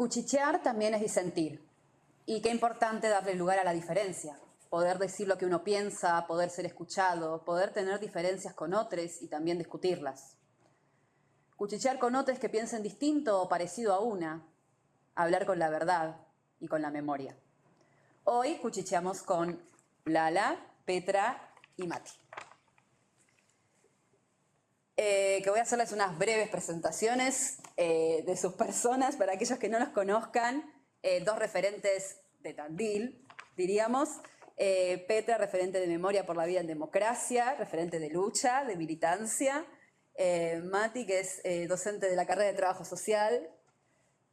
Cuchichear también es disentir. Y qué importante darle lugar a la diferencia. Poder decir lo que uno piensa, poder ser escuchado, poder tener diferencias con otros y también discutirlas. Cuchichear con otros que piensen distinto o parecido a una. Hablar con la verdad y con la memoria. Hoy cuchicheamos con Lala, Petra y Mati. Que voy a hacerles unas breves presentaciones de sus personas para aquellos que no los conozcan. Dos referentes de Tandil, diríamos. Petra, referente de Memoria por la Vida en Democracia, referente de lucha, de militancia. Mati, que es docente de la carrera de Trabajo Social,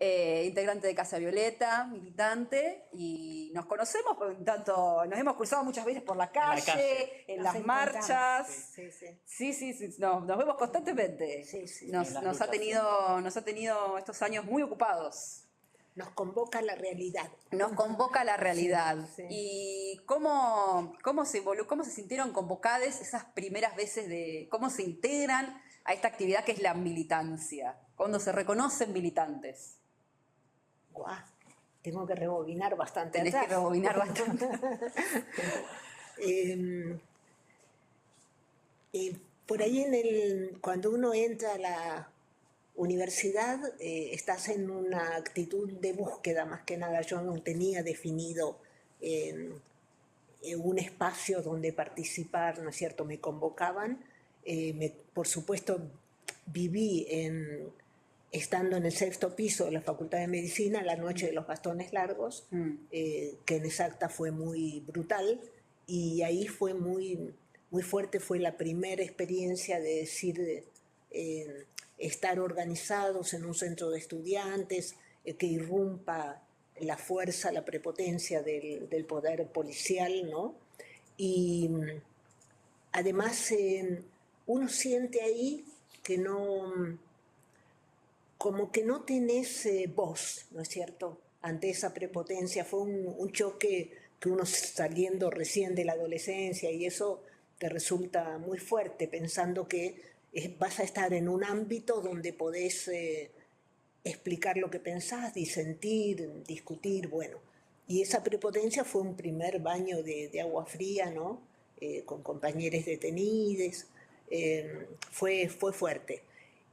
integrante de Casa Violeta, militante, y nos conocemos, tanto nos hemos cruzado muchas veces por la calle, en las marchas. Sí, nos vemos constantemente. Nos ha tenido estos años muy ocupados. Nos convoca la realidad. Nos convoca la realidad. Sí. ¿Y cómo se sintieron convocadas esas primeras veces cómo se integran a esta actividad que es la militancia? Cuando se reconocen militantes. Guau, tengo que rebobinar bastante. Tenés que rebobinar bastante. Por ahí cuando uno entra a la universidad, estás en una actitud de búsqueda más que nada. Yo no tenía definido un espacio donde participar, ¿no es cierto? Me convocaban, por supuesto viví estando en el 6º piso de la Facultad de Medicina, la noche de los bastones largos, que en Exacta fue muy brutal, y ahí fue muy, muy fuerte, fue la primera experiencia de decir, estar organizados en un centro de estudiantes, que irrumpa la fuerza, la prepotencia del poder policial, ¿no? Y además uno siente ahí que como que no tenés voz, ¿no es cierto?, ante esa prepotencia. Fue un choque que uno saliendo recién de la adolescencia y eso te resulta muy fuerte, pensando que vas a estar en un ámbito donde podés explicar lo que pensás, disentir, discutir, bueno. Y esa prepotencia fue un primer baño de agua fría, ¿no?, con compañeros detenidos, fue fuerte.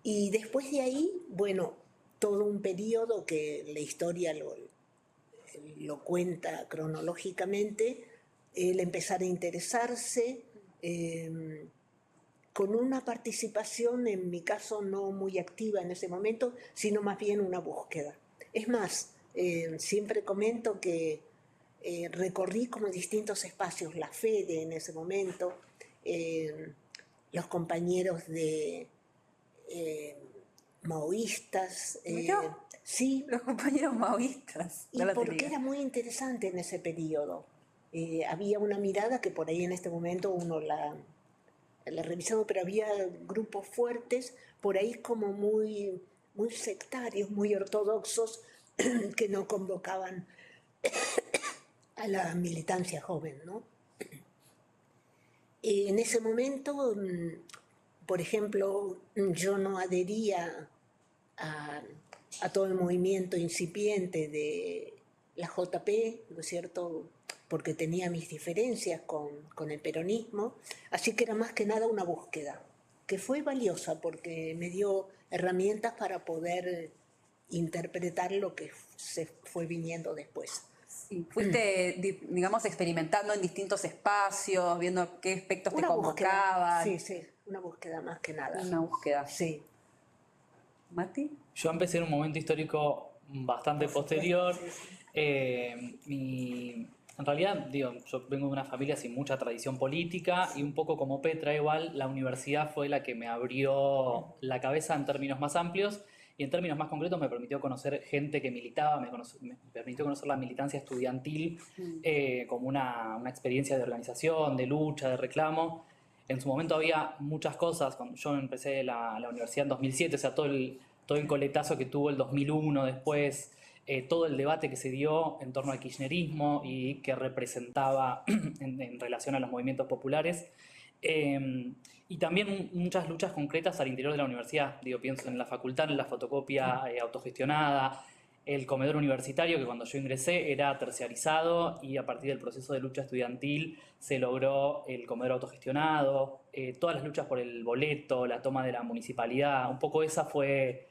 Y después de ahí, bueno, todo un periodo que la historia lo cuenta cronológicamente, el empezar a interesarse, con una participación, en mi caso, no muy activa en ese momento, sino más bien una búsqueda. Es más, siempre comento que recorrí como distintos espacios, la FEDE en ese momento, los compañeros de maoístas. Sí, los compañeros maoístas. Y porque era muy interesante en ese periodo. Había una mirada que por ahí en este momento uno la revisado, pero había grupos fuertes, por ahí como muy, muy sectarios, muy ortodoxos, que no convocaban a la militancia joven, ¿no? En ese momento, por ejemplo, yo no adhería a todo el movimiento incipiente de la JP, ¿no es cierto?, porque tenía mis diferencias con el peronismo, así que era más que nada una búsqueda, que fue valiosa porque me dio herramientas para poder interpretar lo que se fue viniendo después. Sí, fuiste, digamos, experimentando en distintos espacios, viendo qué aspectos te convocaban. Sí, una búsqueda más que nada. Una búsqueda. Sí. ¿Mati? Yo empecé en un momento histórico bastante posterior. En realidad, yo vengo de una familia sin mucha tradición política y un poco como Petra igual, la universidad fue la que me abrió la cabeza en términos más amplios y en términos más concretos me permitió conocer gente que militaba, me permitió conocer la militancia estudiantil como una experiencia de organización, de lucha, de reclamo. En su momento había muchas cosas, cuando yo empecé la universidad en 2007, o sea, todo el coletazo que tuvo el 2001 después, todo el debate que se dio en torno al kirchnerismo y que representaba en relación a los movimientos populares. Y también muchas luchas concretas al interior de la universidad. Pienso en la facultad, en la fotocopia autogestionada, el comedor universitario, que cuando yo ingresé era terciarizado, y a partir del proceso de lucha estudiantil se logró el comedor autogestionado, todas las luchas por el boleto, la toma de la municipalidad, un poco ese fue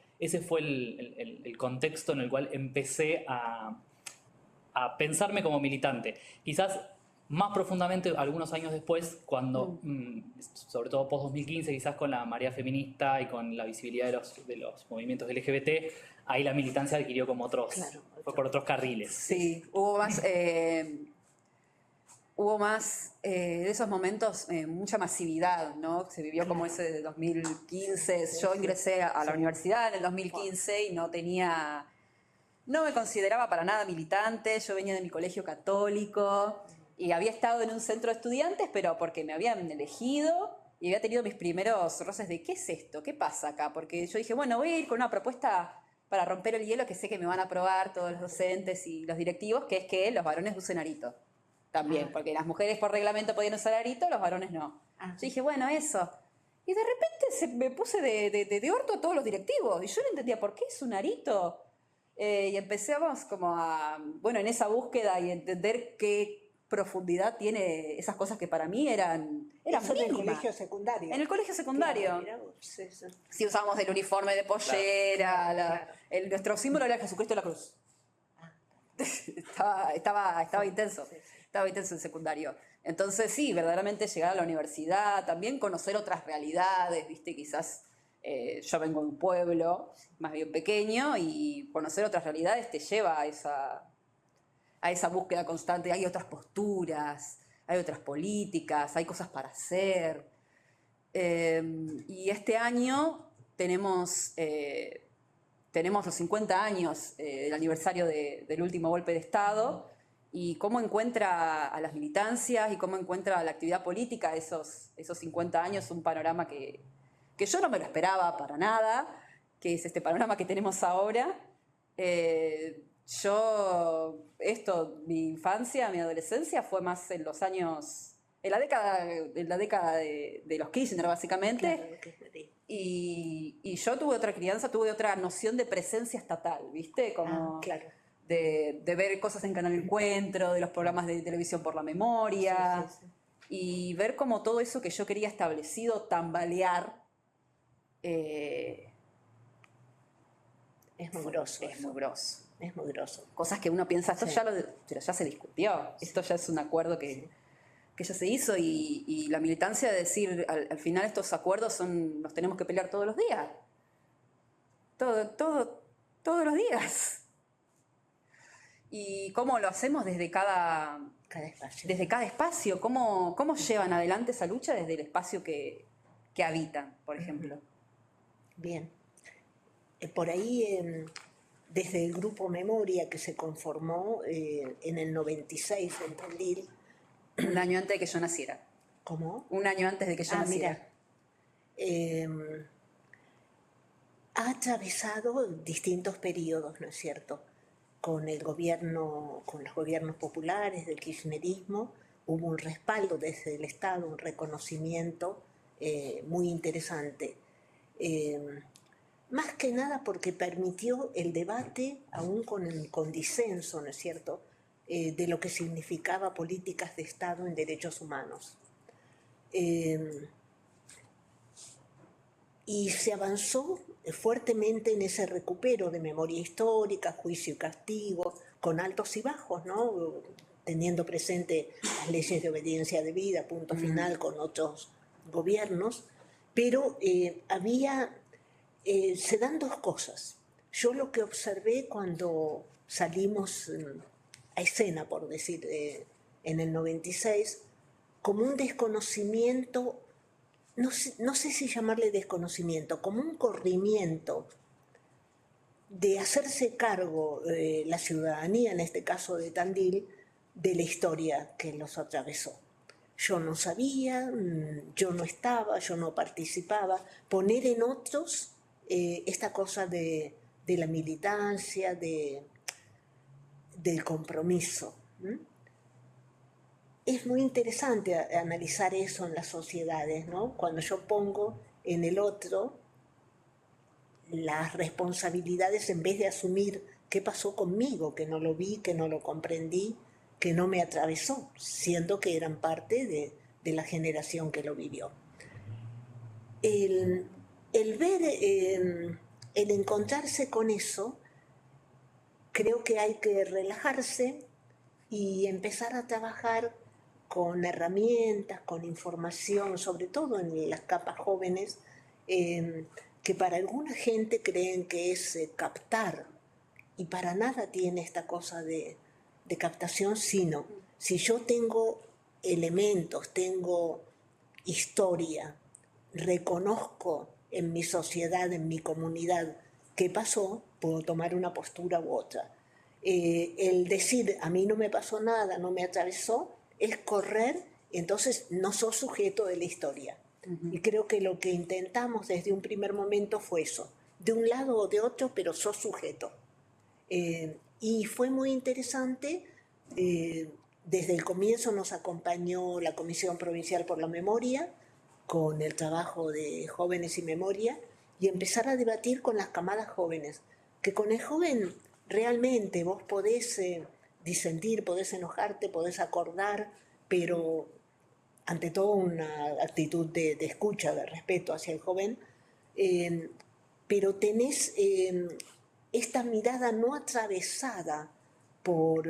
el contexto en el cual empecé a pensarme como militante. Quizás más profundamente algunos años después, cuando, sobre todo post-2015, quizás con la marea feminista y con la visibilidad de los movimientos LGBT, ahí la militancia adquirió como fue por otros carriles. Sí, hubo más de esos momentos, mucha masividad, ¿no? Se vivió como ese de 2015. Yo ingresé a la universidad en el 2015 y no me consideraba para nada militante. Yo venía de mi colegio católico y había estado en un centro de estudiantes, pero porque me habían elegido y había tenido mis primeros roces de ¿qué es esto? ¿Qué pasa acá? Porque yo dije, bueno, voy a ir con una propuesta para romper el hielo que sé que me van a aprobar todos los docentes y los directivos, que es que los varones usen arito también, porque las mujeres por reglamento podían usar arito, los varones no. Yo dije, bueno, eso. Y de repente me puse de orto a todos los directivos y yo no entendía por qué es un arito. Y empezamos como en esa búsqueda y entender qué profundidad tiene esas cosas que para mí eran Eso en el mínimas. colegio secundario. En el colegio secundario. Claro, Sí, usábamos el uniforme de pollera, Claro. Nuestro símbolo era Jesucristo de la cruz. Estaba intenso. Estaba intenso en secundario. Entonces sí, verdaderamente llegar a la universidad, también conocer otras realidades, ¿viste? Quizás yo vengo de un pueblo más bien pequeño y conocer otras realidades te lleva a esa búsqueda constante. Hay otras posturas, hay otras políticas, hay cosas para hacer. Y este año tenemos los 50 años del aniversario del último golpe de Estado, y cómo encuentra a las militancias y cómo encuentra a la actividad política esos 50 años, un panorama que yo no me lo esperaba para nada, que es este panorama que tenemos ahora. Mi infancia, mi adolescencia fue más en los años, en la década de los Kirchner, básicamente. Claro. Y yo tuve otra crianza, tuve otra noción de presencia estatal, ¿viste? Como claro. de ver cosas en Canal Encuentro, de los programas de televisión por la memoria, Sí. y ver cómo todo eso que yo quería establecido tambalear. Es muy grosso. Es muy grosso. Es muy grosso. Cosas que uno piensa, esto pero ya se discutió, esto ya es un acuerdo que ya se hizo, y la militancia de decir, al final estos acuerdos los tenemos que pelear todos los días. Todos los días. Y cómo lo hacemos desde cada espacio, cómo llevan adelante esa lucha desde el espacio que habitan, por ejemplo. Bien. Por ahí, desde el grupo Memoria, que se conformó en el 96 en Tandil. Un año antes de que yo naciera. ¿Cómo? Un año antes de que yo naciera. Mira. Ha atravesado distintos periodos, ¿no es cierto? Con los gobiernos populares del kirchnerismo, hubo un respaldo desde el Estado, un reconocimiento muy interesante. Más que nada porque permitió el debate, aún con disenso, ¿no es cierto?, de lo que significaba políticas de Estado en derechos humanos. Y se avanzó fuertemente en ese recupero de memoria histórica, juicio y castigo, con altos y bajos, ¿no? Teniendo presente las leyes de obediencia debida, punto final, con otros gobiernos, pero se dan dos cosas. Yo lo que observé cuando salimos a escena, por decir, en el 96, como un desconocimiento, no sé si llamarle desconocimiento, como un corrimiento de hacerse cargo la ciudadanía, en este caso de Tandil, de la historia que los atravesó. Yo no sabía, yo no estaba, yo no participaba. Poner en otros esta cosa de la militancia, del compromiso. Es muy interesante analizar eso en las sociedades, ¿no? Cuando yo pongo en el otro las responsabilidades, en vez de asumir ¿qué pasó conmigo? Que no lo vi, que no lo comprendí, que no me atravesó, siendo que eran parte de la generación que lo vivió. El ver, el encontrarse con eso, creo que hay que relajarse y empezar a trabajar con herramientas, con información, sobre todo en las capas jóvenes, que para alguna gente creen que es captar, y para nada tiene esta cosa de captación, sino si yo tengo elementos, tengo historia, reconozco en mi sociedad, en mi comunidad, qué pasó, puedo tomar una postura u otra. El decir, a mí no me pasó nada, no me atravesó, es correr, entonces no sos sujeto de la historia. Y creo que lo que intentamos desde un primer momento fue eso, de un lado o de otro, pero sos sujeto. Y fue muy interesante, desde el comienzo nos acompañó la Comisión Provincial por la Memoria, con el trabajo de Jóvenes y Memoria, y empezar a debatir con las camadas jóvenes, que con el joven realmente vos podés disentir, podés enojarte, podés acordar, pero ante todo una actitud de escucha, de respeto hacia el joven, pero tenés esta mirada no atravesada por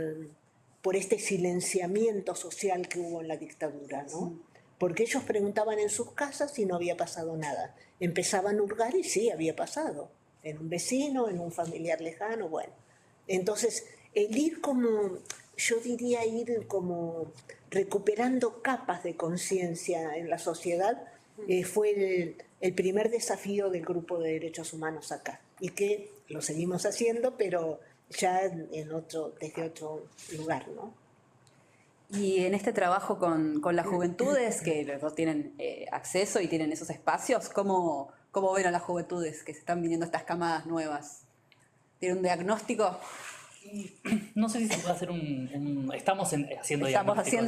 este silenciamiento social que hubo en la dictadura, ¿no? Sí. Porque ellos preguntaban en sus casas si no había pasado nada. Empezaban a hurgar y sí, había pasado. En un vecino, en un familiar lejano, bueno. Entonces, el ir como, yo diría ir como recuperando capas de conciencia en la sociedad, fue el primer desafío del Grupo de Derechos Humanos acá. Y que lo seguimos haciendo, pero ya desde otro lugar, ¿no? Y en este trabajo con las juventudes, que los dos tienen acceso y tienen esos espacios, ¿cómo ven a las juventudes que se están viniendo estas camadas nuevas? ¿Tienen un diagnóstico? No sé si se puede hacer estamos haciendo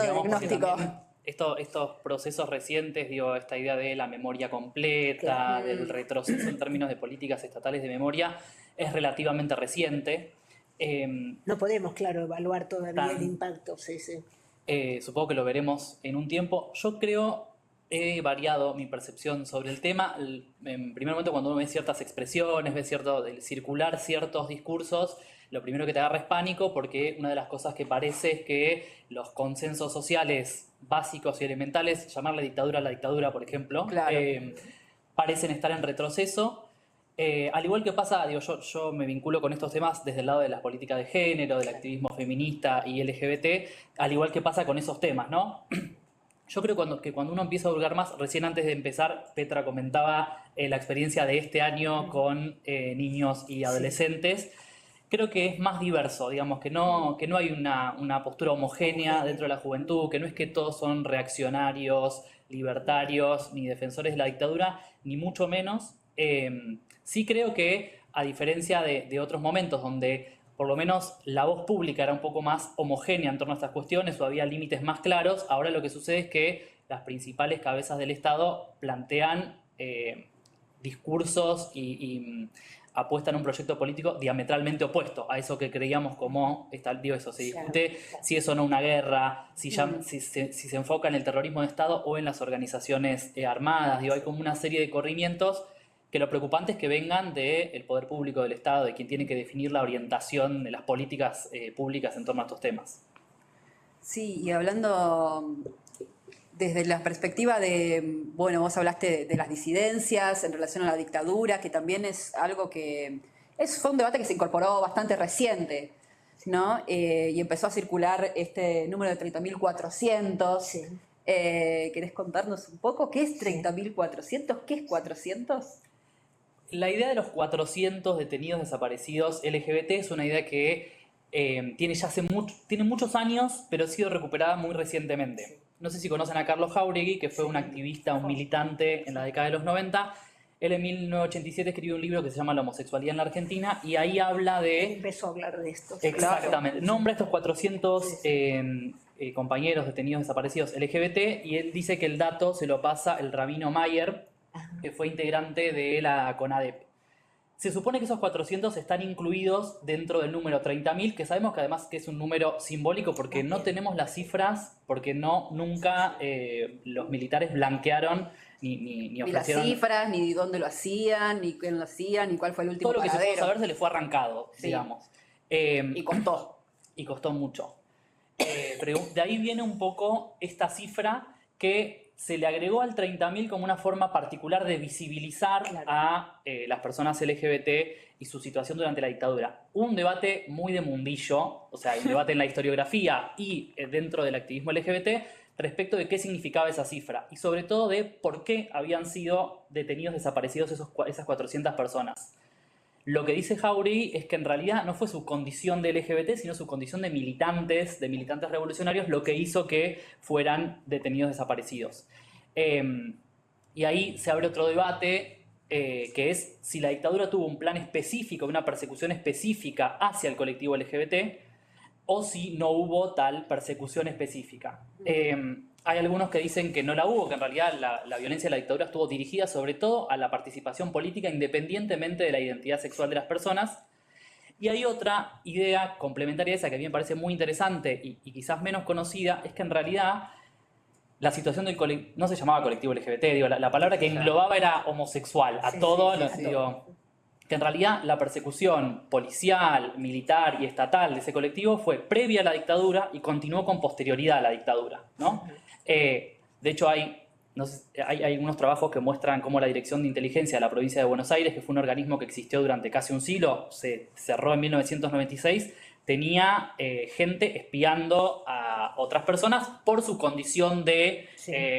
diagnóstico. Estos procesos recientes, esta idea de la memoria completa, del retroceso en términos de políticas estatales de memoria, es relativamente reciente. No podemos, claro, evaluar todavía el impacto, sí. Supongo que lo veremos en un tiempo. Yo creo, he variado mi percepción sobre el tema. En primer momento, cuando uno ve ciertas expresiones, ve circular ciertos discursos, lo primero que te agarra es pánico, porque una de las cosas que parece es que los consensos sociales básicos y elementales, llamarle dictadura a la dictadura, por ejemplo, claro. Parecen estar en retroceso. Al igual que pasa, yo me vinculo con estos temas desde el lado de las políticas de género, del activismo feminista y LGBT, al igual que pasa con esos temas, ¿no? Yo creo que cuando uno empieza a hurgar más, recién antes de empezar, Petra comentaba la experiencia de este año con niños y adolescentes. Creo que es más diverso, digamos, que no hay una postura homogénea dentro de la juventud, que no es que todos son reaccionarios, libertarios, ni defensores de la dictadura, ni mucho menos. Sí creo que, a diferencia de otros momentos donde por lo menos la voz pública era un poco más homogénea en torno a estas cuestiones o había límites más claros, ahora lo que sucede es que las principales cabezas del Estado plantean discursos y apuestan a un proyecto político diametralmente opuesto a eso que creíamos como, se discute si es o no una guerra, si se enfoca en el terrorismo de Estado o en las organizaciones armadas. Hay como una serie de corrimientos que lo preocupante es que vengan del poder público del Estado, de quien tiene que definir la orientación de las políticas públicas en torno a estos temas. Sí, y hablando desde la perspectiva de, bueno, vos hablaste de las disidencias en relación a la dictadura, que también es algo que fue un debate que se incorporó bastante reciente, ¿no? Y empezó a circular este número de 30.400. Sí. ¿Querés contarnos un poco qué es 30.400? ¿Qué es 400? La idea de los 400 detenidos desaparecidos LGBT es una idea que tiene muchos años, pero ha sido recuperada muy recientemente. No sé si conocen a Carlos Jáuregui, que fue un activista, un militante en la década de los 90. Él en 1987 escribió un libro que se llama La homosexualidad en la Argentina y ahí habla de... Él empezó a hablar de esto. Exactamente. Nombra a estos 400 compañeros detenidos desaparecidos LGBT y él dice que el dato se lo pasa el rabino Mayer, que fue integrante de la CONADEP. Se supone que esos 400 están incluidos dentro del número 30.000, que sabemos que además que es un número simbólico porque no tenemos las cifras, porque nunca los militares blanquearon ni Ni las ofrecieron... cifras, ni dónde lo hacían, ni quién lo hacían, ni cuál fue el último Todo lo que se pudo paradero. saber se le fue arrancado, Sí. digamos. Y costó. Y costó mucho. Pero de ahí viene un poco esta cifra que se le agregó al 30.000 como una forma particular de visibilizar a las personas LGBT y su situación durante la dictadura. Un debate muy de mundillo, o sea, un debate en la historiografía y dentro del activismo LGBT respecto de qué significaba esa cifra y sobre todo de por qué habían sido detenidos, desaparecidos esas 400 personas. Lo que dice Jáuregui es que en realidad no fue su condición de LGBT, sino su condición de militantes revolucionarios, lo que hizo que fueran detenidos desaparecidos. Y ahí se abre otro debate, que es si la dictadura tuvo un plan específico, una persecución específica hacia el colectivo LGBT, o si no hubo tal persecución específica. Hay algunos que dicen que no la hubo, que en realidad la violencia de la dictadura estuvo dirigida sobre todo a la participación política independientemente de la identidad sexual de las personas. Y hay otra idea complementaria a esa que a mí me parece muy interesante y quizás menos conocida, es que en realidad la situación del colectivo, no se llamaba colectivo LGBT, digo, la palabra que englobaba era homosexual, a todo, digo, que en realidad la persecución policial, militar y estatal de ese colectivo fue previa a la dictadura y continuó con posterioridad a la dictadura, ¿no? De hecho, hay algunos trabajos que muestran cómo la Dirección de Inteligencia de la provincia de Buenos Aires, que fue un organismo que existió durante casi un siglo, se cerró en 1996, tenía gente espiando a otras personas por su condición de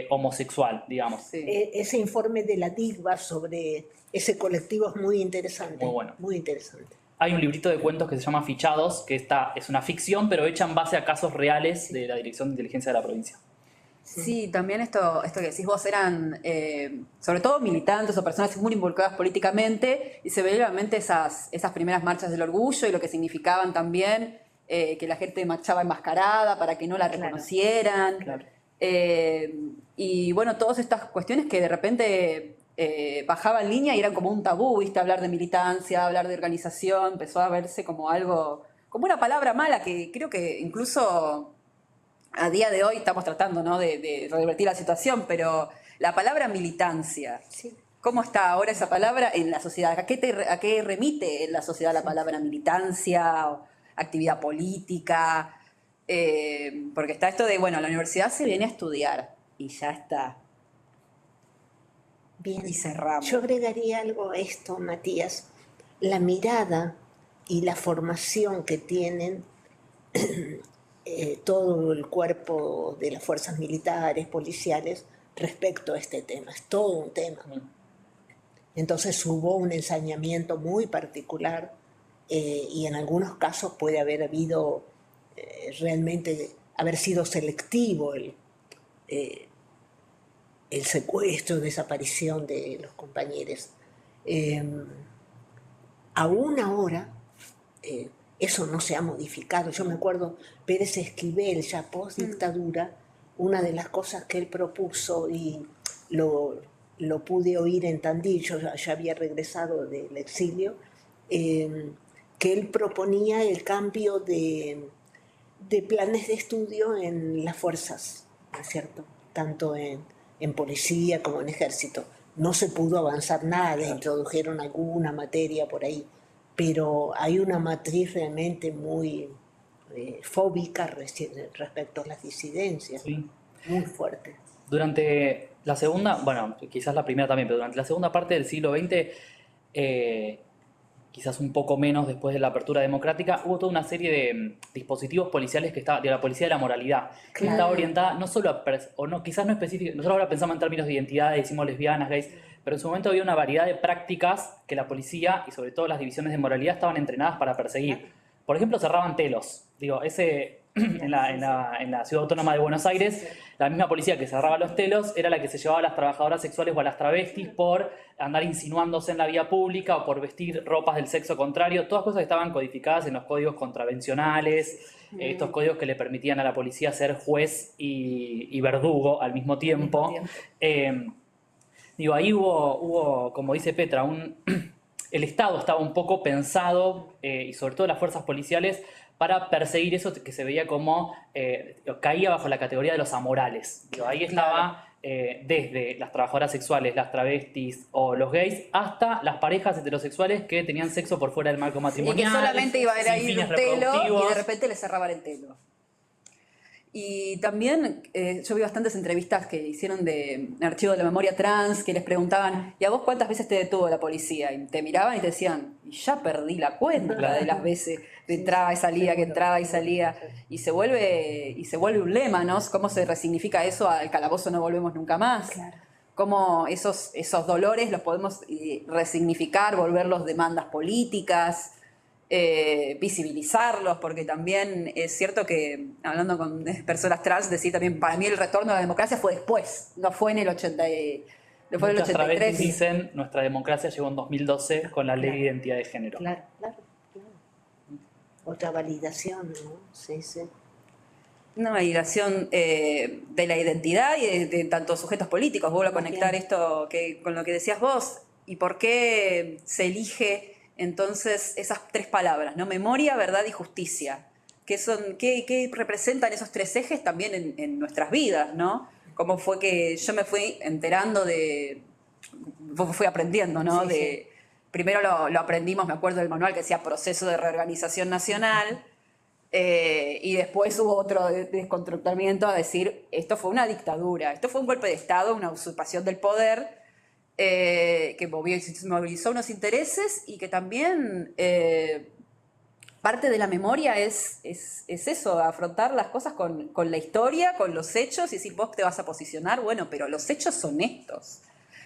homosexual, digamos. Sí. Ese informe de la DIGBA sobre ese colectivo es muy interesante. Muy bueno. Muy interesante. Hay un librito de cuentos que se llama Fichados, que es una ficción, pero hecha en base a casos reales de la Dirección de Inteligencia de la provincia. Sí, también esto que decís vos eran sobre todo militantes o personas muy involucradas políticamente y se veían realmente esas primeras marchas del orgullo y lo que significaban también que la gente marchaba enmascarada para que no la reconocieran. Claro. Y bueno, todas estas cuestiones que de repente bajaban línea y eran como un tabú, ¿viste? Hablar de militancia, hablar de organización, empezó a verse como algo, como una palabra mala que creo que incluso a día de hoy estamos tratando, ¿no?, de revertir la situación, pero la palabra militancia, ¿cómo está ahora esa palabra en la sociedad? ¿A qué remite en la sociedad la palabra militancia, o actividad política? Porque está esto de, bueno, la universidad se viene a estudiar y ya está. Bien. Y cerramos. Yo agregaría algo a esto, Matías. La mirada y la formación que tienen todo el cuerpo de las fuerzas militares, policiales, respecto a este tema. Es todo un tema. Entonces hubo un ensañamiento muy particular y en algunos casos puede haber habido realmente, haber sido selectivo el secuestro, desaparición de los compañeros. Aún ahora, eso no se ha modificado. Yo me acuerdo, Pérez Esquivel, ya post dictadura, una de las cosas que él propuso, y lo pude oír en Tandil, yo ya había regresado del exilio, que él proponía el cambio de planes de estudio en las fuerzas, ¿no es cierto? Tanto en policía como en ejército. No se pudo avanzar nada, introdujeron alguna materia por ahí, pero hay una matriz realmente muy fóbica respecto a las disidencias, muy fuerte. Durante la segunda, bueno, quizás la primera también, pero durante la segunda parte del siglo XX, quizás un poco menos después de la apertura democrática, hubo toda una serie de dispositivos policiales que estaba de la policía de la moralidad, que estaba orientada no solo a, o no, quizás no específica, nosotros ahora pensamos en términos de identidad, decimos lesbianas, gays, pero en su momento había una variedad de prácticas que la policía y sobre todo las divisiones de moralidad estaban entrenadas para perseguir. Por ejemplo, cerraban telos. Digo, en la Ciudad Autónoma de Buenos Aires, la misma policía que cerraba los telos era la que se llevaba a las trabajadoras sexuales o a las travestis por andar insinuándose en la vía pública o por vestir ropas del sexo contrario, todas cosas que estaban codificadas en los códigos contravencionales, estos códigos que le permitían a la policía ser juez y verdugo al mismo tiempo. Digo, ahí hubo, como dice Petra, el Estado estaba un poco pensado, y sobre todo las fuerzas policiales, para perseguir eso que se veía como caía bajo la categoría de los amorales. Digo, ahí estaba desde las trabajadoras sexuales, las travestis o los gays, hasta las parejas heterosexuales que tenían sexo por fuera del marco Y matrimonial. que solamente iba a haber sin ahí fines un telo y reproductivos. de repente le cerraban el telo. Y también yo vi bastantes entrevistas que hicieron de Archivo de la Memoria Trans, que les preguntaban, ¿y a vos cuántas veces te detuvo la policía? Y te miraban y te decían, y ya perdí la cuenta de las veces que entraba y salía, que entraba y salía. Y se vuelve un lema, ¿no? ¿Cómo se resignifica eso? Al calabozo no volvemos nunca más. Claro. Cómo esos dolores los podemos resignificar, volverlos demandas políticas, visibilizarlos, porque también es cierto que, hablando con personas trans, decir también, para mí el retorno a la democracia fue después, no fue en el 80, no fue en el Muchas travestis 83. dicen, nuestra democracia llegó en 2012 con la ley de Claro. identidad de género. Claro. Otra validación, ¿no? Sí. Una validación de la identidad y de tantos sujetos políticos. Vuelvo a conectar esto con lo que decías vos. ¿Y por qué se elige entonces esas tres palabras, ¿no? Memoria, verdad y justicia. ¿Qué representan esos tres ejes también en nuestras vidas, ¿no? ¿Cómo fue que yo me fui enterando fui aprendiendo, ¿no? Sí. Primero lo aprendimos, me acuerdo del manual que decía Proceso de Reorganización Nacional. Y después hubo otro descontractamiento a decir, esto fue una dictadura, esto fue un golpe de Estado, una usurpación del poder, que movilizó unos intereses y que también parte de la memoria es eso, afrontar las cosas con la historia, con los hechos, y decir, vos te vas a posicionar, bueno, pero los hechos son estos.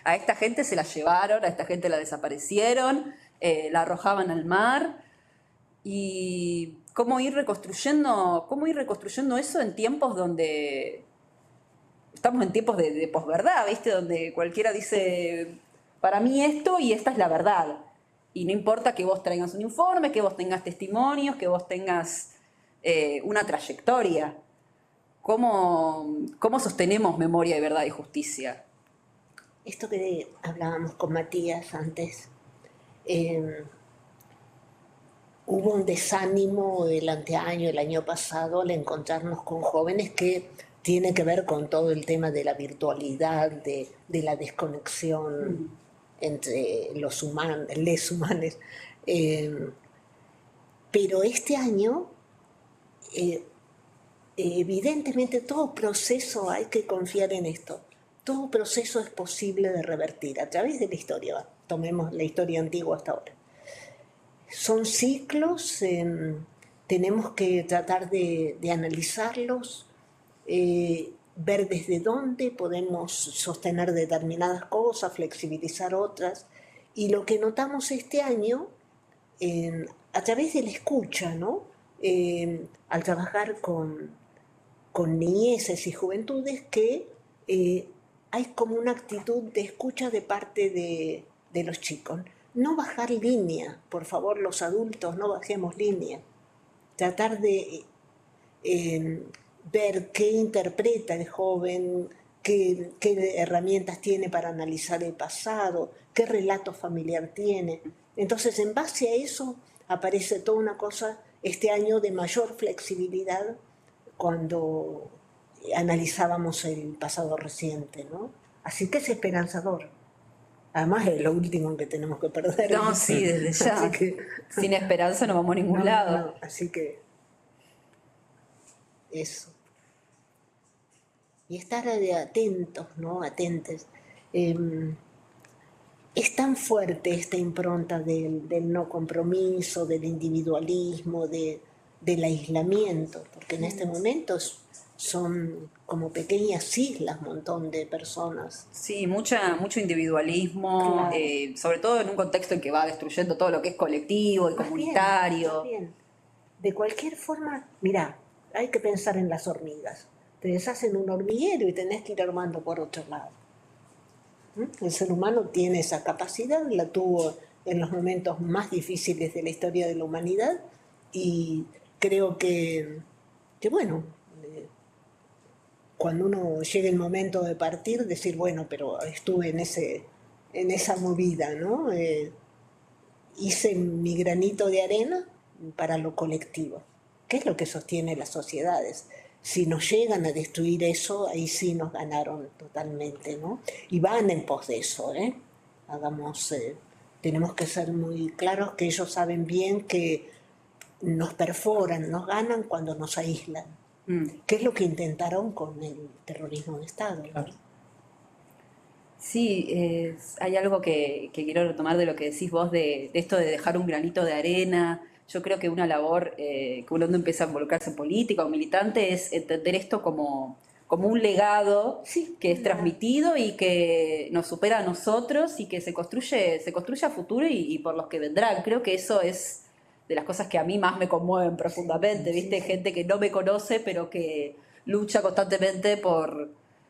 A esta gente se la llevaron, a esta gente la desaparecieron, la arrojaban al mar. Y cómo ir reconstruyendo eso en tiempos donde estamos en tiempos de posverdad, ¿viste? Donde cualquiera dice, para mí esto y esta es la verdad. Y no importa que vos traigas un informe, que vos tengas testimonios, que vos tengas una trayectoria. ¿Cómo sostenemos memoria y verdad y justicia? Esto que hablábamos con Matías antes, hubo un desánimo el anteaño, el año pasado, al encontrarnos con jóvenes que tiene que ver con todo el tema de la virtualidad, de la desconexión entre les humanos. Pero este año, evidentemente, todo proceso, hay que confiar en esto, todo proceso es posible de revertir a través de la historia. Tomemos la historia antigua hasta ahora. Son ciclos, tenemos que tratar de analizarlos, ver desde dónde podemos sostener determinadas cosas, flexibilizar otras. Y lo que notamos este año, a través de la escucha, ¿no? Al trabajar con niñeces y juventudes, que hay como una actitud de escucha de parte de los chicos. No bajar línea, por favor, los adultos, no bajemos línea. Tratar de ver qué interpreta el joven, qué herramientas tiene para analizar el pasado, qué relato familiar tiene. Entonces, en base a eso, aparece toda una cosa este año de mayor flexibilidad cuando analizábamos el pasado reciente, ¿no? Así que es esperanzador. Además es lo último que tenemos que perder. No, sí, desde ya. Sin esperanza no vamos a ningún lado. No, así que eso. Y estar atentos, ¿no? Atentes. Es tan fuerte esta impronta del no compromiso, del individualismo, del aislamiento, porque en este momento son como pequeñas islas, montón de personas. Sí, mucho individualismo, Claro. Sobre todo en un contexto en que va destruyendo todo lo que es colectivo y comunitario. Más bien. De cualquier forma, mirá, hay que pensar en las hormigas. Te deshacen un hormiguero y tenés que ir armando por otro lado. El ser humano tiene esa capacidad, la tuvo en los momentos más difíciles de la historia de la humanidad, y creo que bueno, cuando uno llegue el momento de partir, decir, bueno, pero estuve en esa movida, ¿no? hice mi granito de arena para lo colectivo. ¿Qué es lo que sostiene las sociedades? Si nos llegan a destruir eso, ahí sí nos ganaron totalmente, ¿no? Y van en pos de eso, ¿eh? Tenemos que ser muy claros que ellos saben bien que nos perforan, nos ganan cuando nos aíslan. ¿Qué es lo que intentaron con el terrorismo de Estado? Claro. Sí, hay algo que quiero retomar de lo que decís vos de esto de dejar un granito de arena. Yo creo que una labor que uno empieza a involucrarse en política o militante es entender esto como un legado que es transmitido y que nos supera a nosotros y que se construye a futuro y por los que vendrán. Creo que eso es de las cosas que a mí más me conmueven profundamente, ¿viste? Gente que no me conoce pero que lucha constantemente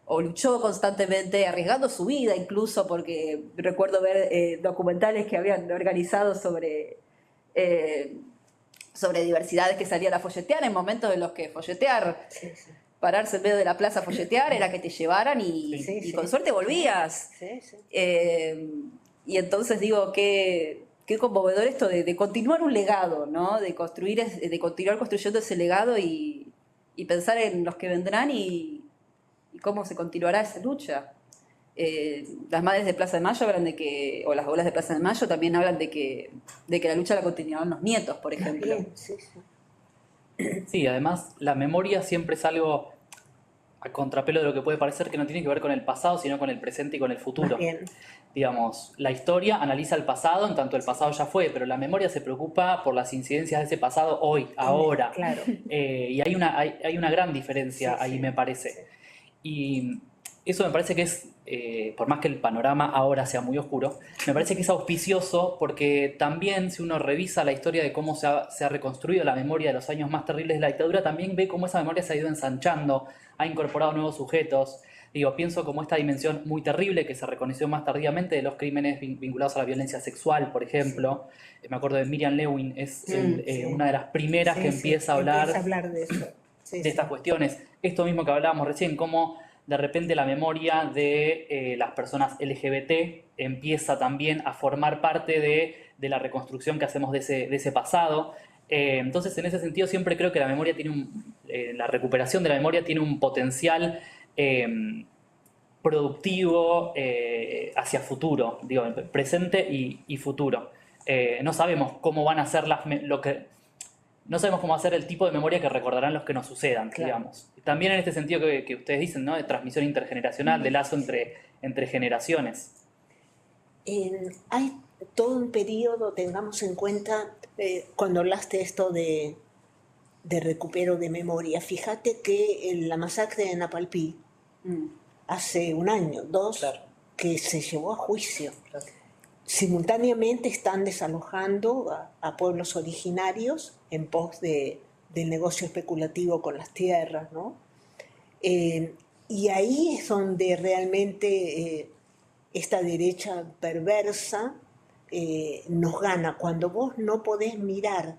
o luchó constantemente, arriesgando su vida incluso, porque recuerdo ver documentales que habían organizado sobre diversidades que salían a folletear en momentos en los que folletear, pararse en medio de la plaza a folletear, era que te llevaran y con suerte volvías. Y entonces digo, qué conmovedor esto de continuar un legado, ¿no? De continuar construyendo ese legado y pensar en los que vendrán y cómo se continuará esa lucha. Las madres de Plaza de Mayo hablan o las abuelas de Plaza de Mayo también hablan de que la lucha la continuarán los nietos, por ejemplo. Sí, además la memoria siempre es algo a contrapelo de lo que puede parecer, que no tiene que ver con el pasado, sino con el presente y con el futuro. Digamos, la historia analiza el pasado en tanto el pasado ya fue, pero la memoria se preocupa por las incidencias de ese pasado hoy, ahora. Claro. Y hay una gran diferencia ahí, me parece. Y eso me parece que es, por más que el panorama ahora sea muy oscuro, me parece que es auspicioso porque también si uno revisa la historia de cómo se ha reconstruido la memoria de los años más terribles de la dictadura, también ve cómo esa memoria se ha ido ensanchando, ha incorporado nuevos sujetos. Digo, pienso como esta dimensión muy terrible que se reconoció más tardíamente de los crímenes vinculados a la violencia sexual, por ejemplo. Me acuerdo de Miriam Lewin, es una de las primeras que empieza a hablar de eso. De estas cuestiones. Esto mismo que hablábamos recién, cómo de repente la memoria de las personas LGBT empieza también a formar parte de la reconstrucción que hacemos de ese pasado. Entonces, en ese sentido, siempre creo que la memoria la recuperación de la memoria tiene un potencial productivo hacia futuro, digo, presente y futuro. No sabemos cómo van a ser no sabemos cómo hacer el tipo de memoria que recordarán los que nos sucedan, digamos. También en este sentido que ustedes dicen, ¿no? De transmisión intergeneracional, de lazo entre generaciones. Hay todo un periodo, tengamos en cuenta, cuando hablaste esto de recupero de memoria, fíjate que en la masacre de Napalpí, hace un año, 2, que se llevó a juicio. Simultáneamente están desalojando a pueblos originarios en pos del negocio especulativo con las tierras, ¿no? Y ahí es donde realmente esta derecha perversa nos gana. Cuando vos no podés mirar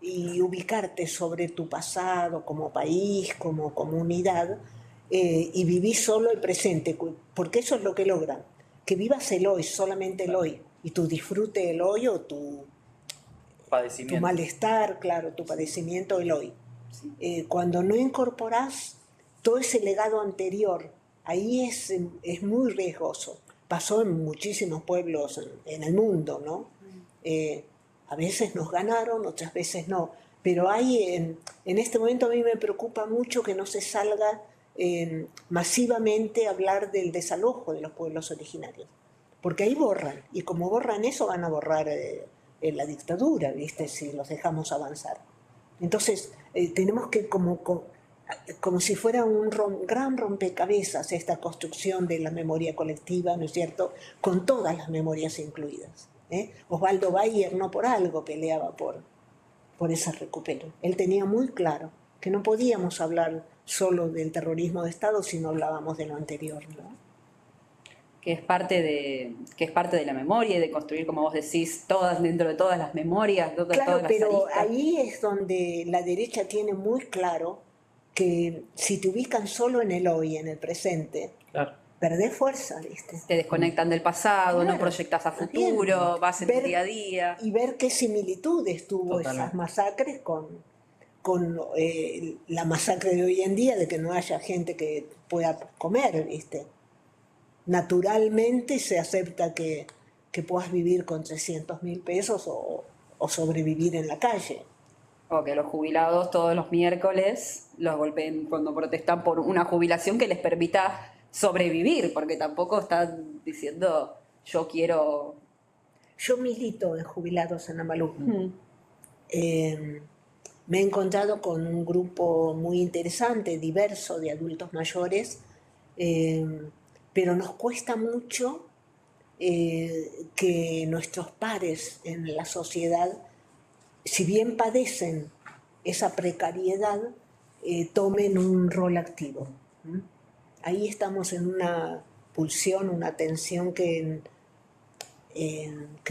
y ubicarte sobre tu pasado como país, como comunidad, y vivís solo el presente, porque eso es lo que logran, que vivas el hoy, solamente el hoy, y tu disfrute el hoy o tu malestar, claro, tu padecimiento el hoy. Cuando no incorporás todo ese legado anterior, ahí es muy riesgoso. Pasó en muchísimos pueblos en el mundo, ¿no? A veces nos ganaron, otras veces no. Pero en este momento a mí me preocupa mucho que no se salga masivamente a hablar del desalojo de los pueblos originarios. Porque ahí borran, y como borran eso van a borrar la dictadura, ¿viste? Si los dejamos avanzar. Entonces tenemos que como si fuera un gran rompecabezas esta construcción de la memoria colectiva, ¿no es cierto?, con todas las memorias incluidas. Osvaldo Bayer no por algo peleaba por ese recupero. Él tenía muy claro que no podíamos hablar solo del terrorismo de Estado si no hablábamos de lo anterior, ¿no? Que es parte de la memoria y de construir, como vos decís, dentro de todas las memorias, claro, todas las pero aristas. Ahí es donde la derecha tiene muy claro que si te ubican solo en el hoy, en el presente, perdés fuerza, ¿viste? Te desconectan del pasado, no Claro, proyectas a está bien. futuro, vas en tu día a día. Y ver qué similitudes tuvo Totalmente. esas masacres con la masacre de hoy en día, de que no haya gente que pueda comer, ¿viste? Naturalmente se acepta que puedas vivir con 300.000 pesos o sobrevivir en la calle. O que los jubilados todos los miércoles los golpeen cuando protestan por una jubilación que les permita sobrevivir, porque tampoco están diciendo yo quiero... Yo milito en Jubilados en Amalú. Me he encontrado con un grupo muy interesante, diverso, de adultos mayores, pero nos cuesta mucho que nuestros pares en la sociedad, si bien padecen esa precariedad, tomen un rol activo. Ahí estamos en una pulsión, una tensión que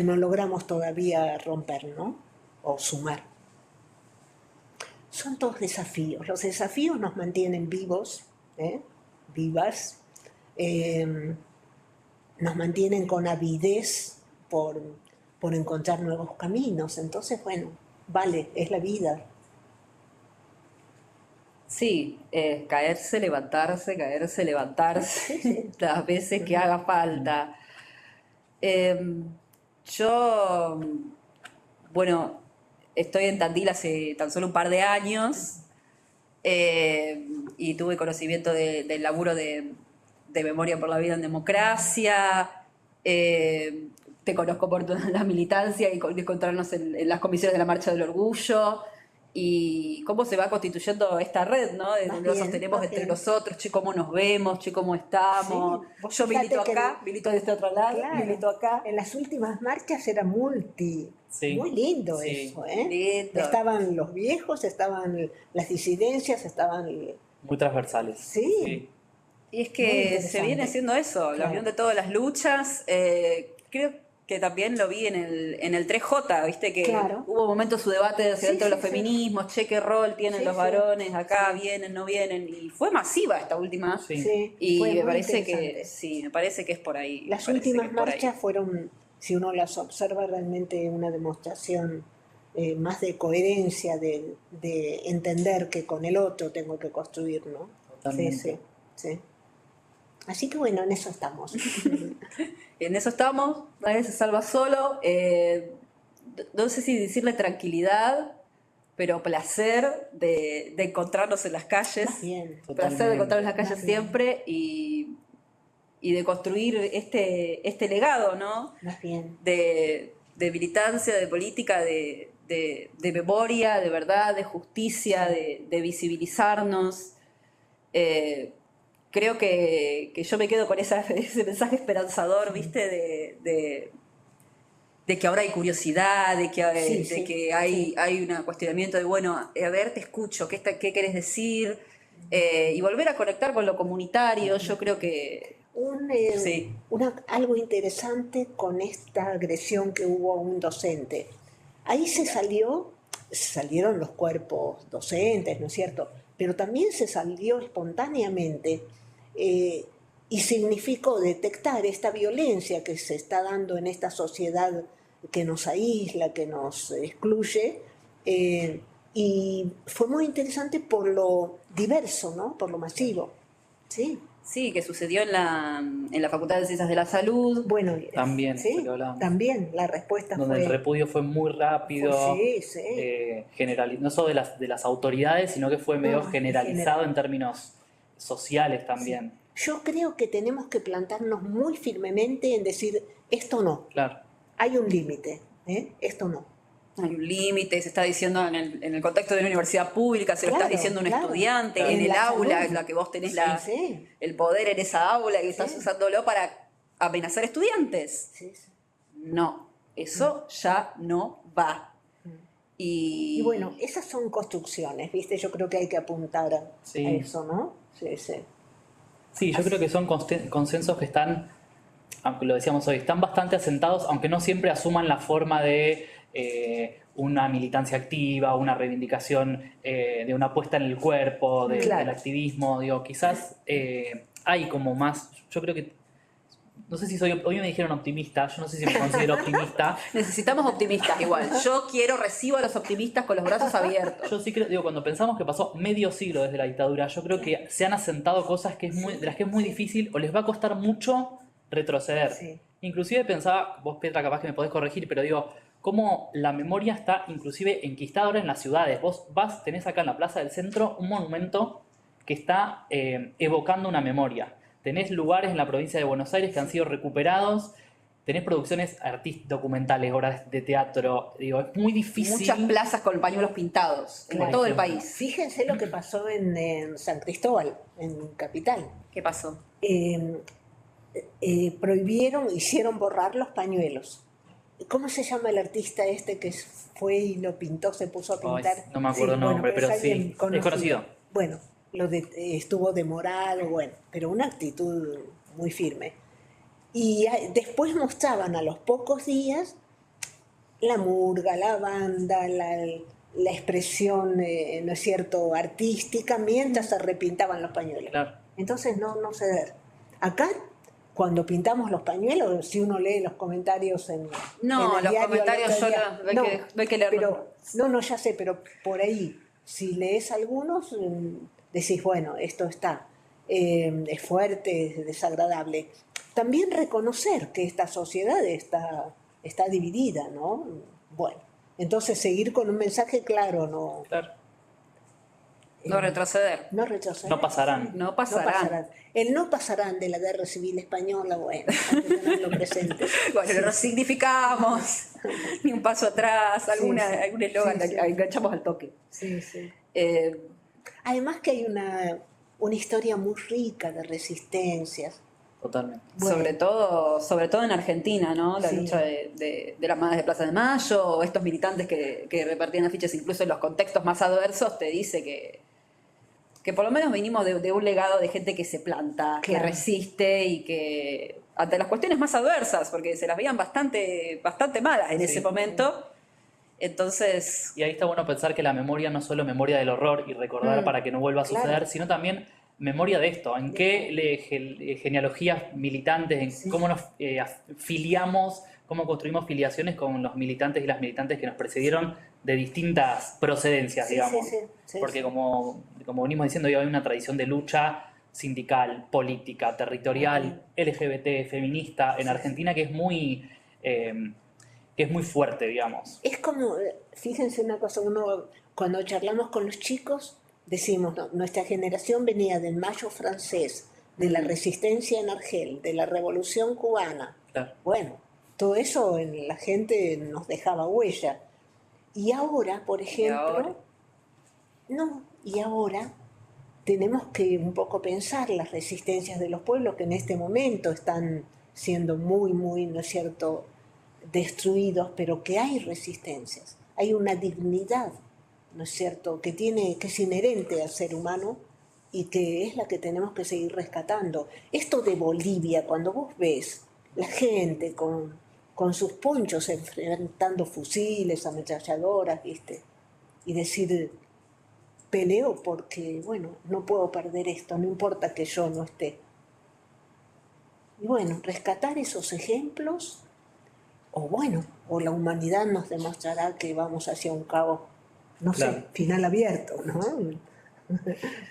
no logramos todavía romper, ¿no? O sumar. Son todos desafíos. Los desafíos nos mantienen vivos, vivas, nos mantienen con avidez por encontrar nuevos caminos. Entonces, bueno, vale, es la vida. Sí, caerse, levantarse, las veces que haga falta. Yo, bueno, estoy en Tandil hace tan solo un par de años y tuve conocimiento del laburo de Memoria por la Vida en Democracia. Te conozco por la militancia y de encontrarnos en las comisiones de la Marcha del Orgullo. Y cómo se va constituyendo esta red, ¿no? De donde nos sostenemos entre nosotros, che, cómo nos vemos, che, cómo estamos. Sí, yo milito acá, milito de este otro lado, claro, milito acá. En las últimas marchas era Sí. muy lindo Sí. eso, ¿eh? Lindo. Estaban los viejos, estaban las disidencias, estaban... Muy transversales. Sí. Y es Muy que interesante. se viene haciendo eso, la Claro. unión de todas las luchas. Creo que también lo vi en el 3J, ¿viste? Que Claro. hubo momentos su debate hacia Sí, dentro de sí, los sí. feminismos, che, qué rol tienen Sí, los sí. varones acá, Sí. vienen, no vienen. Y fue masiva esta última. Sí. Sí, Y fue me muy parece interesante. que, sí, me parece que es por ahí. Las me parece últimas que es por ahí. marchas fueron, si uno las observa, realmente una demostración más de coherencia, de entender que con el otro tengo que construir, ¿no? Totalmente. Sí. Así que bueno, en eso estamos. En eso estamos, nadie se salva solo. No sé si decirle tranquilidad, pero placer de encontrarnos en las calles. Más bien. Placer de encontrarnos en las calles Más bien. siempre y de construir este legado, ¿no? Más bien. De militancia, de política, de memoria, de verdad, de justicia, de visibilizarnos. Creo que yo me quedo con ese mensaje esperanzador, ¿viste? De que ahora hay curiosidad, de que hay un cuestionamiento de, bueno, a ver, te escucho, ¿qué querés decir? Y volver a conectar con lo comunitario, yo creo que... Sí. Algo interesante con esta agresión que hubo a un docente. Ahí salieron los cuerpos docentes, ¿no es cierto? Pero también se salió espontáneamente y significó detectar esta violencia que se está dando en esta sociedad que nos aísla, que nos excluye, y fue muy interesante por lo diverso, ¿no? Por lo masivo. Sí. Sí, que sucedió en la Facultad de Ciencias de la Salud. Bueno, También, sí, lo que hablábamos. también la respuesta Donde el repudio fue muy rápido, Sí. no solo de las autoridades, sino que fue medio No, generalizado en términos sociales también. Yo creo que tenemos que plantarnos muy firmemente en decir, esto no, Claro. hay un límite, esto no. Hay un límite, se está diciendo en el contexto de una universidad pública, se lo Claro, estás diciendo a un claro. estudiante, Claro. en el La aula, salud. en la que vos tenés Sí. el poder en esa aula y estás usándolo para amenazar estudiantes. Sí. No, eso ya no va. Y bueno, esas son construcciones, ¿viste? Yo creo que hay que apuntar a eso, ¿no? Sí. Sí, yo creo que son consensos que están, aunque lo decíamos hoy, están bastante asentados, aunque no siempre asuman la forma de una militancia activa, una reivindicación de una puesta en el cuerpo, del activismo. Digo, quizás hay como más, yo creo que, no sé si soy, hoy me dijeron optimista, yo no sé si me considero optimista. Necesitamos optimistas igual. Yo recibo a los optimistas con los brazos abiertos. Yo sí creo, digo, cuando pensamos que pasó medio siglo desde la dictadura, yo creo que se han asentado cosas que de las que es muy difícil o les va a costar mucho retroceder. Sí. Inclusive pensaba, vos Petra capaz que me podés corregir, pero digo, cómo la memoria está inclusive enquistada ahora en las ciudades. Vos tenés acá en la Plaza del Centro un monumento que está evocando una memoria. Tenés lugares en la provincia de Buenos Aires que han sido recuperados, tenés producciones documentales, obras de teatro, digo, es muy difícil. Muchas plazas con pañuelos pintados en todo el país. Fíjense lo que pasó en San Cristóbal, en Capital. ¿Qué pasó? Prohibieron, hicieron borrar los pañuelos. ¿Cómo se llama el artista este que fue y lo pintó, se puso a pintar? No me acuerdo el nombre, pero sí, es conocido. Bueno, estuvo demorado, bueno, pero una actitud muy firme. Y después mostraban a los pocos días la murga, la banda, la expresión, ¿no es cierto?, artística, mientras se repintaban los pañuelos. Claro. Entonces no ceder. Acá, cuando pintamos los pañuelos, si uno lee los comentarios en No, el los diario, comentarios yo no hay que leerlos. No, ya sé, pero por ahí, si lees algunos, decís, bueno, esto es fuerte, es desagradable. También reconocer que esta sociedad está dividida, ¿no? Bueno, entonces seguir con un mensaje claro, ¿no? Claro. No retroceder. No retroceder. No pasarán. No pasarán. El no pasarán de la Guerra Civil Española, bueno, hay que tenerlo presente. Bueno, lo resignificamos. Ni un paso atrás, algún eslogan, enganchamos al toque. Sí, sí. Eh, Además que hay una historia muy rica de resistencias. Totalmente. Bueno. sobre todo en Argentina, ¿no? La Sí. lucha de las madres de Plaza de Mayo, o estos militantes que repartían afiches, incluso en los contextos más adversos, te dice que por lo menos venimos de un legado de gente que se planta, que Claro. resiste y que ante las cuestiones más adversas, porque se las veían bastante malas en Sí. ese momento. Entonces, Y ahí está bueno pensar que la memoria no es solo memoria del horror y recordar para que no vuelva a suceder, Claro. sino también memoria de esto, en qué genealogías militantes, en cómo nos filiamos, cómo construimos filiaciones con los militantes y las militantes que nos precedieron de distintas procedencias, digamos. Sí, Porque sí. como venimos diciendo, hay una tradición de lucha sindical, política, territorial, LGBT, feminista en Argentina que es muy fuerte, digamos. Es como, fíjense una cosa, cuando charlamos con los chicos, decimos, no, nuestra generación venía del Mayo francés, de la resistencia en Argel, de la Revolución cubana. Claro. Bueno, todo eso en la gente nos dejaba huella. Y ahora, por ejemplo, y ahora tenemos que un poco pensar las resistencias de los pueblos que en este momento están siendo muy, muy, ¿no es cierto?, destruidos, pero que hay resistencias, hay una dignidad, ¿no es cierto?, que es inherente al ser humano y que es la que tenemos que seguir rescatando. Esto de Bolivia, cuando vos ves la gente con sus ponchos enfrentando fusiles, ametralladoras, ¿viste? Y decir, peleo porque, bueno, no puedo perder esto, no importa que yo no esté. Y bueno, rescatar esos ejemplos, o la humanidad nos demostrará que vamos hacia un cabo, no Claro. sé, final abierto, ¿no?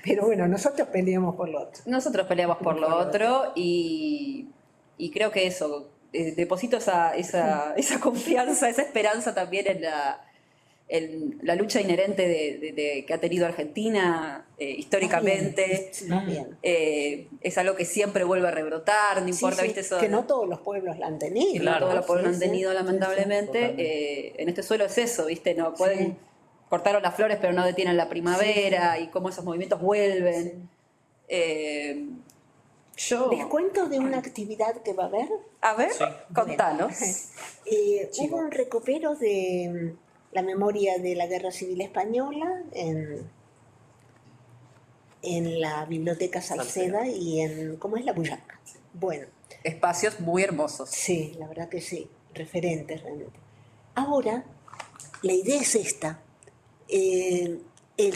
Pero bueno, nosotros peleamos por lo otro. nosotros peleamos por lo otro y creo que eso, deposito esa confianza, esa esperanza también en la lucha inherente que ha tenido Argentina históricamente. También. Es algo que siempre vuelve a rebrotar, no importa, Sí, ¿viste? Eso que no todos los pueblos la han tenido. que no Claro, todos los pueblos lo han sí, tenido, sí, lamentablemente. totalmente. En este suelo es eso, ¿viste? No pueden Sí. cortaron las flores pero no detienen la primavera y cómo esos movimientos vuelven. Yo, Les cuento de una actividad que va a haber. a ver, Sí. contanos. Hubo un recupero de la memoria de la Guerra Civil Española en la Biblioteca Salceda y en, ¿cómo es? La Bullaca. Bueno, Espacios muy hermosos. sí, la verdad que sí, referentes realmente. Ahora, la idea es esta. El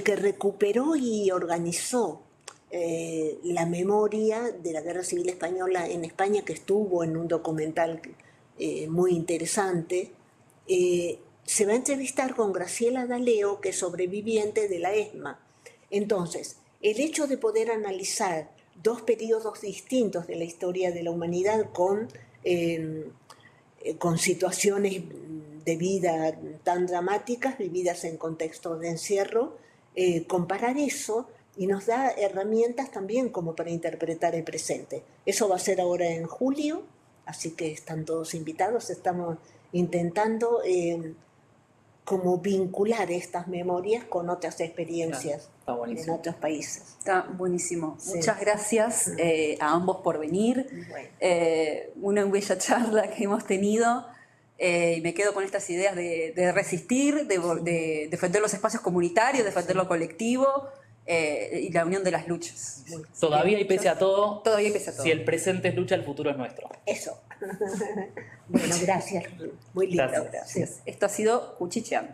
que recuperó y organizó la memoria de la Guerra Civil Española en España, que estuvo en un documental muy interesante. Se va a entrevistar con Graciela D'Aleo, que es sobreviviente de la ESMA. Entonces, el hecho de poder analizar dos periodos distintos de la historia de la humanidad con situaciones de vida tan dramáticas, vividas en contextos de encierro, comparar eso y nos da herramientas también como para interpretar el presente. Eso va a ser ahora en julio, así que están todos invitados. Estamos intentando como vincular estas memorias con otras experiencias en otros países. Está buenísimo. Sí. Muchas gracias a ambos por venir. Bueno. Una bella charla que hemos tenido. Y me quedo con estas ideas de resistir, de defender los espacios comunitarios, defender lo colectivo y la unión de las luchas. Todavía y pese a todo, Todavía y pese a todo. si el presente es lucha, el futuro es nuestro. Eso. Bueno, gracias. Muy lindo. Gracias. Gracias. Esto ha sido Cuchicheando.